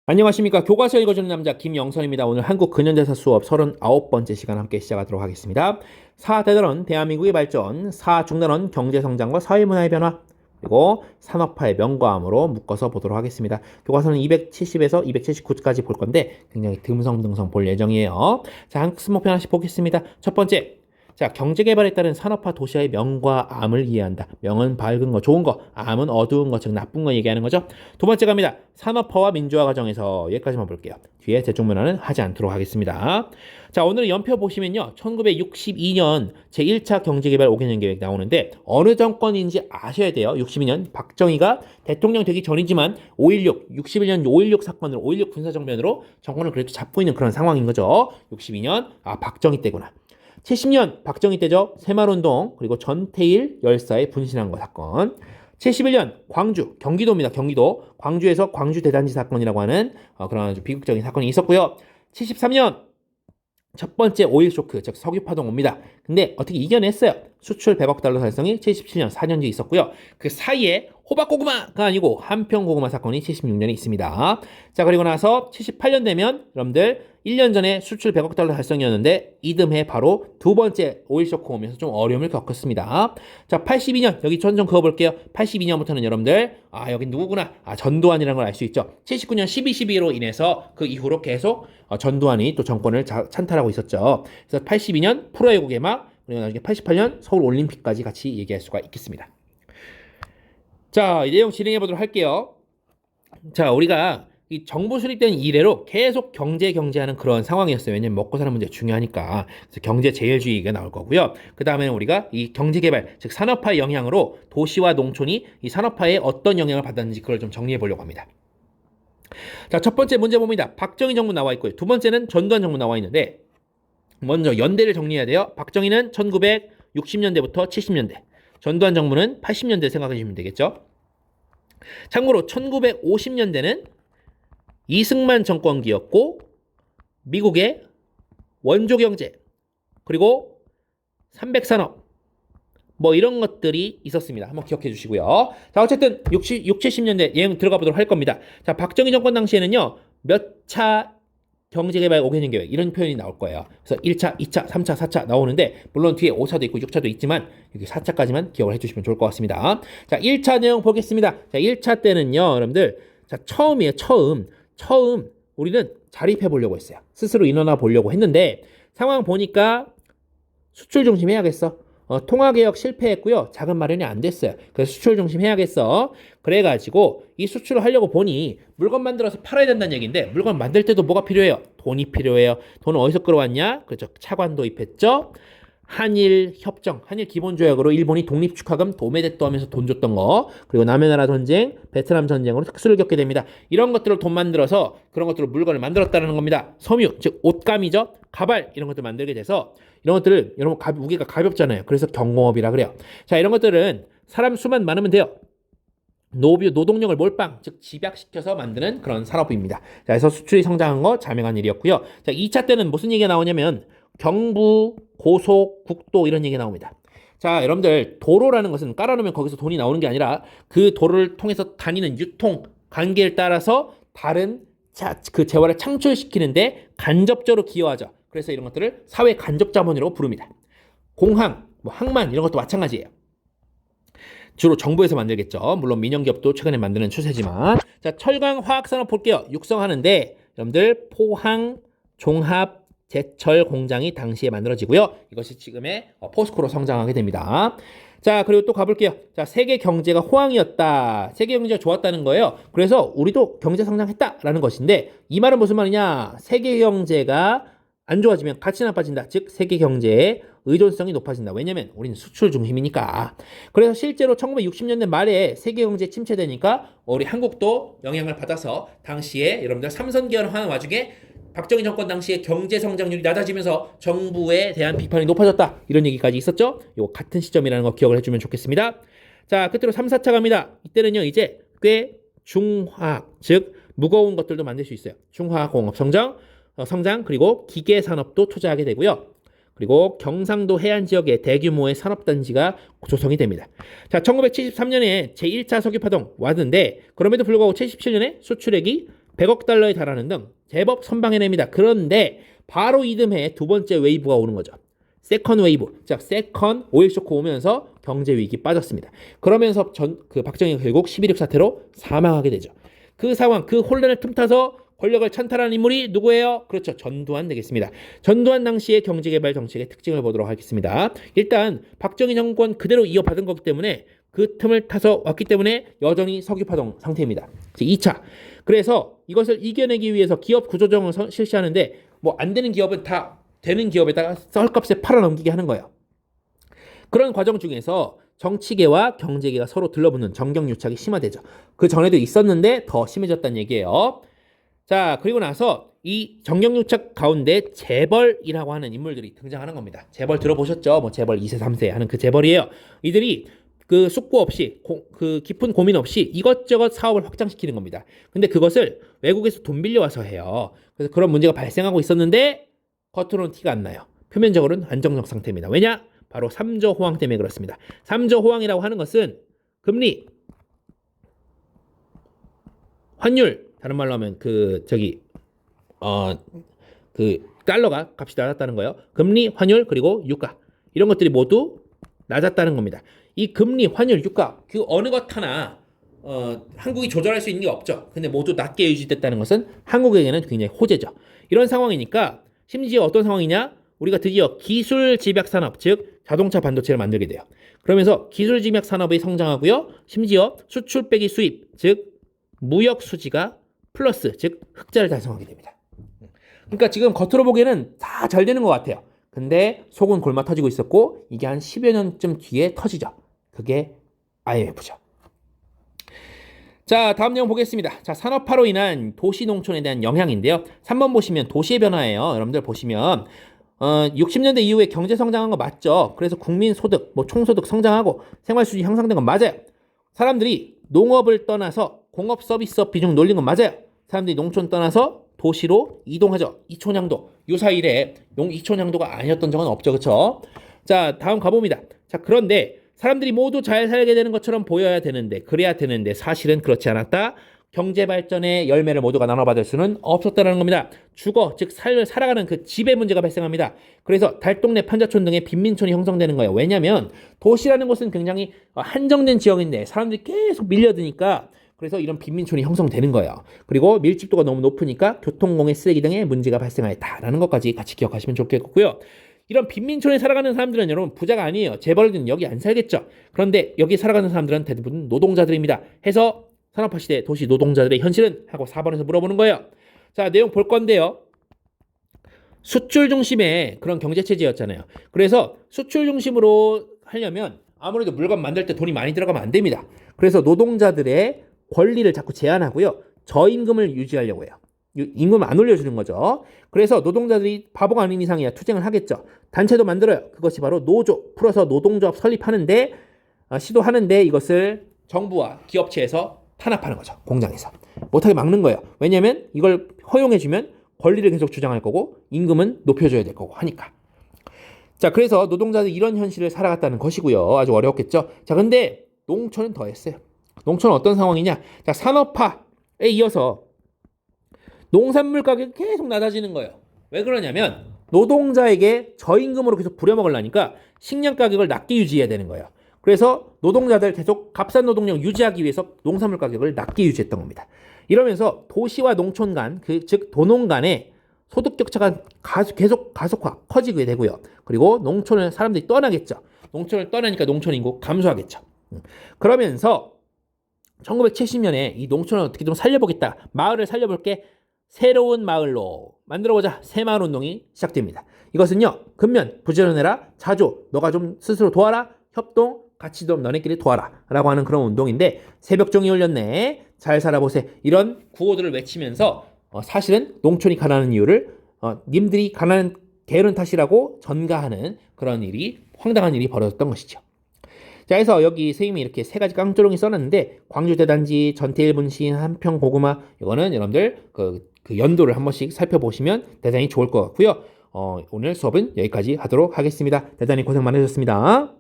안녕하십니까. 교과서 읽어주는 남자 김영선입니다. 오늘 한국 근현대사 수업 39번째 시간 함께 시작하도록 하겠습니다. 4대단원 대한민국의 발전, 4중단원 경제성장과 사회문화의 변화, 그리고 산업화의 명과암으로 묶어서 보도록 하겠습니다. 교과서는 270에서 279까지 볼 건데 굉장히 듬성듬성 볼 예정이에요. 자, 학습 목표 하나씩 보겠습니다. 첫 번째, 자, 경제개발에 따른 산업화 도시화의 명과 암을 이해한다. 명은 밝은 거, 좋은 거, 암은 어두운 거, 즉 나쁜 거 얘기하는 거죠. 두 번째 갑니다. 산업화와 민주화 과정에서 여기까지만 볼게요. 뒤에 대중문화는 하지 않도록 하겠습니다. 자, 오늘 연표 보시면요. 1962년 제1차 경제개발 5개년 계획 나오는데 어느 정권인지 아셔야 돼요. 62년 박정희가 대통령 되기 전이지만 5.16, 61년 5.16 사건으로 5.16 군사정변으로 정권을 그래도 잡고 있는 그런 상황인 거죠. 62년, 박정희 때구나. 70년 박정희 때죠. 새마을운동 그리고 전태일 열사의 분신한 거 사건. 71년 광주 경기도입니다. 경기도 광주에서 광주 대단지 사건이라고 하는 그런 아주 비극적인 사건이 있었고요. 73년 첫 번째 오일 쇼크 즉 석유 파동 옵니다. 근데 어떻게 이겨냈어요. 수출 100억 달러 달성이 77년 4년 뒤에 있었고요. 그 사이에 호박고구마가 아니고 한평고구마 사건이 76년에 있습니다. 자, 그리고 나서 78년 되면 여러분들 1년 전에 수출 100억 달러 달성이었는데 이듬해 바로 두 번째 오일 쇼크 오면서 좀 어려움을 겪었습니다. 자, 82년 여기 좀 그어볼게요. 82년부터는 여러분들 여기 누구구나 전두환이라는 걸 알 수 있죠. 79년 12.12로 인해서 그 이후로 계속 전두환이 또 정권을 찬탈하고 있었죠. 그래서 82년 프로야구 개막 그리고 나중에 88년 서울 올림픽까지 같이 얘기할 수가 있겠습니다. 자, 이 내용 진행해 보도록 할게요. 자, 우리가 이 정부 수립된 이래로 계속 경제하는 그런 상황이었어요. 왜냐면 먹고 사는 문제 중요하니까. 그래서 경제 제일주의가 나올 거고요. 그 다음에는 우리가 이 경제개발, 즉 산업화의 영향으로 도시와 농촌이 이 산업화에 어떤 영향을 받았는지 그걸 좀 정리해 보려고 합니다. 자, 첫 번째 문제 봅니다. 박정희 정부 나와 있고요. 두 번째는 전두환 정부 나와 있는데 먼저 연대를 정리해야 돼요. 박정희는 1960년대부터 70년대, 전두환 정부는 80년대 생각해 주시면 되겠죠. 참고로 1950년대는 이승만 정권기였고 미국의 원조경제 그리고 300산업 뭐 이런 것들이 있었습니다. 한번 기억해 주시고요. 자, 어쨌든 60, 70년대 내용 들어가 보도록 할 겁니다. 자, 박정희 정권 당시에는요. 몇 차 경제개발 5개년 계획 이런 표현이 나올 거예요. 그래서 1차, 2차, 3차, 4차 나오는데 물론 뒤에 5차도 있고 6차도 있지만 여기 4차까지만 기억을 해주시면 좋을 것 같습니다. 자, 1차 내용 보겠습니다. 자, 1차 때는요. 여러분들 자, 처음이에요. 처음 우리는 자립해 보려고 했어요. 스스로 일어나 보려고 했는데 상황 보니까 수출 중심 해야겠어. 통화개혁 실패했고요. 자금 마련이 안 됐어요. 그래서 수출 중심 해야겠어. 그래가지고 이 수출을 하려고 보니 물건 만들어서 팔아야 된다는 얘기인데 물건 만들 때도 뭐가 필요해요? 돈이 필요해요. 돈은 어디서 끌어왔냐? 그렇죠. 차관 도입했죠. 한일 협정, 한일 기본조약으로 일본이 독립축하금 도매됐도 하면서 돈 줬던 거, 그리고 남해나라 전쟁, 베트남 전쟁으로 특수를 겪게 됩니다. 이런 것들을 돈 만들어서 그런 것들로 물건을 만들었다는 겁니다. 섬유, 즉 옷감이죠. 가발 이런 것들 만들게 돼서 이런 것들을 여러분 무게가 가볍잖아요. 그래서 경공업이라 그래요. 자, 이런 것들은 사람 수만 많으면 돼요. 노동력을 몰빵, 즉 집약시켜서 만드는 그런 산업입니다. 자, 그래서 수출이 성장한 거 자명한 일이었고요. 자, 2차 때는 무슨 얘기가 나오냐면 경부, 고속, 국도 이런 얘기가 나옵니다. 자, 여러분들 도로라는 것은 깔아놓으면 거기서 돈이 나오는 게 아니라 그 도로를 통해서 다니는 유통 관계를 따라서 다른 그 재화를 창출시키는데 간접적으로 기여하죠. 그래서 이런 것들을 사회 간접자본이라고 부릅니다. 공항, 항만 이런 것도 마찬가지예요. 주로 정부에서 만들겠죠. 물론 민영기업도 최근에 만드는 추세지만. 자, 철강 화학산업 볼게요. 육성하는데 여러분들 포항 종합 제철 공장이 당시에 만들어지고요. 이것이 지금의 포스코로 성장하게 됩니다. 자, 그리고 또 가볼게요. 자, 세계 경제가 호황이었다. 세계 경제가 좋았다는 거예요. 그래서 우리도 경제 성장했다라는 것인데 이 말은 무슨 말이냐? 세계 경제가 안 좋아지면 가치는 나빠진다. 즉 세계 경제의 의존성이 높아진다. 왜냐면 우리는 수출 중심이니까. 그래서 실제로 1960년대 말에 세계 경제 침체되니까 우리 한국도 영향을 받아서 당시에 여러분들 삼선기한 하는 와중에 박정희 정권 당시에 경제 성장률이 낮아지면서 정부에 대한 비판이 높아졌다. 이런 얘기까지 있었죠. 이거 같은 시점이라는 거 기억을 해주면 좋겠습니다. 자, 끝으로 3, 4차 갑니다. 이때는요 이제 꽤 중화학, 즉 무거운 것들도 만들 수 있어요. 중화학공업 성장 그리고 기계 산업도 투자하게 되고요. 그리고 경상도 해안 지역에 대규모의 산업단지가 조성이 됩니다. 자, 1973년에 제1차 석유파동 왔는데 그럼에도 불구하고 77년에 수출액이 100억 달러에 달하는 등 제법 선방해냅니다. 그런데 바로 이듬해 두 번째 웨이브가 오는 거죠. 세컨 웨이브, 즉 세컨 오일 쇼크 오면서 경제 위기 빠졌습니다. 그러면서 박정희가 결국 11.6 사태로 사망하게 되죠. 그 상황, 그 혼란을 틈타서 권력을 찬탈하는 인물이 누구예요? 그렇죠. 전두환 되겠습니다. 전두환 당시의 경제개발 정책의 특징을 보도록 하겠습니다. 일단 박정희 정권 그대로 이어받은 거기 때문에 그 틈을 타서 왔기 때문에 여전히 석유파동 상태입니다. 2차. 그래서 이것을 이겨내기 위해서 기업 구조조정을 실시하는데 뭐 안 되는 기업은 다 되는 기업에다가 썰값에 팔아넘기게 하는 거예요. 그런 과정 중에서 정치계와 경제계가 서로 들러붙는 정경유착이 심화되죠. 그 전에도 있었는데 더 심해졌다는 얘기예요. 자, 그리고 나서 이 정경유착 가운데 재벌이라고 하는 인물들이 등장하는 겁니다. 재벌 들어보셨죠? 뭐 재벌 2세, 3세 하는 그 재벌이에요. 이들이 그 숙고 없이 그 깊은 고민 없이 이것저것 사업을 확장시키는 겁니다. 근데 그것을 외국에서 돈 빌려와서 해요. 그래서 그런 문제가 발생하고 있었는데 겉으로는 티가 안 나요. 표면적으로는 안정적 상태입니다. 왜냐? 바로 3조 호황 때문에 그렇습니다. 3조 호황이라고 하는 것은 금리, 환율, 다른 말로 하면 그 달러가 값이 낮았다는 거예요. 금리, 환율, 그리고 유가 이런 것들이 모두 낮았다는 겁니다. 이 금리, 환율, 유가 그 어느 것 하나 한국이 조절할 수 있는 게 없죠. 근데 모두 낮게 유지됐다는 것은 한국에게는 굉장히 호재죠. 이런 상황이니까 심지어 어떤 상황이냐? 우리가 드디어 기술 집약 산업, 즉 자동차 반도체를 만들게 돼요. 그러면서 기술 집약 산업이 성장하고요. 심지어 수출 빼기 수입, 즉 무역 수지가 플러스, 즉 흑자를 달성하게 됩니다. 그러니까 지금 겉으로 보기에는 다 잘 되는 것 같아요. 근데 속은 골마 터지고 있었고 이게 한 10여 년쯤 뒤에 터지죠. 그게 IMF죠. 자, 다음 내용 보겠습니다. 자, 산업화로 인한 도시 농촌에 대한 영향인데요. 3번 보시면 도시의 변화예요. 여러분들 보시면 60년대 이후에 경제 성장한 거 맞죠? 그래서 국민 소득, 뭐 총소득 성장하고 생활 수준 향상된 건 맞아요. 사람들이 농업을 떠나서 공업 서비스업 비중 놀린 건 맞아요. 사람들이 농촌 떠나서 도시로 이동하죠. 이촌향도 유사일에 이촌향도가 아니었던 적은 없죠. 그렇죠? 자, 다음 가봅니다. 자, 그런데 사람들이 모두 잘 살게 되는 것처럼 보여야 되는데 그래야 되는데 사실은 그렇지 않았다. 경제 발전의 열매를 모두가 나눠받을 수는 없었다는 겁니다. 주거, 즉 삶을 살아가는 그 지배 문제가 발생합니다. 그래서 달동네, 판자촌 등의 빈민촌이 형성되는 거예요. 왜냐하면 도시라는 곳은 굉장히 한정된 지역인데 사람들이 계속 밀려드니까 그래서 이런 빈민촌이 형성되는 거예요. 그리고 밀집도가 너무 높으니까 교통공해, 쓰레기 등의 문제가 발생하였다라는 것까지 같이 기억하시면 좋겠고요. 이런 빈민촌에 살아가는 사람들은 여러분 부자가 아니에요. 재벌들은 여기 안 살겠죠. 그런데 여기 살아가는 사람들은 대부분 노동자들입니다. 해서 산업화 시대 도시 노동자들의 현실은? 하고 4번에서 물어보는 거예요. 자, 내용 볼 건데요. 수출 중심의 그런 경제체제였잖아요. 그래서 수출 중심으로 하려면 아무래도 물건 만들 때 돈이 많이 들어가면 안 됩니다. 그래서 노동자들의 권리를 자꾸 제한하고요. 저임금을 유지하려고 해요. 임금을 안 올려주는 거죠. 그래서 노동자들이 바보가 아닌 이상이야 투쟁을 하겠죠. 단체도 만들어요. 그것이 바로 노조, 풀어서 노동조합 설립하는데 시도하는데 이것을 정부와 기업체에서 탄압하는 거죠. 공장에서. 못하게 막는 거예요. 왜냐하면 이걸 허용해주면 권리를 계속 주장할 거고 임금은 높여줘야 될 거고 하니까. 자, 그래서 노동자들이 이런 현실을 살아갔다는 것이고요. 아주 어려웠겠죠. 자, 근데 농촌은 더했어요. 농촌은 어떤 상황이냐? 자, 산업화에 이어서 농산물 가격이 계속 낮아지는 거예요. 왜 그러냐면 노동자에게 저임금으로 계속 부려먹으려니까 식량 가격을 낮게 유지해야 되는 거예요. 그래서 노동자들 계속 값싼 노동력 유지하기 위해서 농산물 가격을 낮게 유지했던 겁니다. 이러면서 도시와 농촌 간, 즉 도농 간의 소득 격차가 계속 가속화, 커지게 되고요. 그리고 농촌을 사람들이 떠나겠죠. 농촌을 떠나니까 농촌 인구 감소하겠죠. 그러면서 1970년에 이 농촌을 어떻게 좀 살려보겠다. 마을을 살려볼게. 새로운 마을로 만들어보자. 새마을 운동이 시작됩니다. 이것은요. 근면, 부지런해라. 자조, 너가 좀 스스로 도와라. 협동, 같이 좀 너네끼리 도와라. 라고 하는 그런 운동인데 새벽종이 울렸네. 잘 살아보세. 이런 구호들을 외치면서 사실은 농촌이 가난한 이유를 님들이 가난한 게으른 탓이라고 전가하는 그런 일이 황당한 일이 벌어졌던 것이죠. 자, 그래서 여기 선생님이 이렇게 세 가지 깡조롱이 써놨는데 광주대단지, 전태일분신, 한평고구마 이거는 여러분들 그 연도를 한 번씩 살펴보시면 대단히 좋을 것 같고요. 오늘 수업은 여기까지 하도록 하겠습니다. 대단히 고생 많으셨습니다.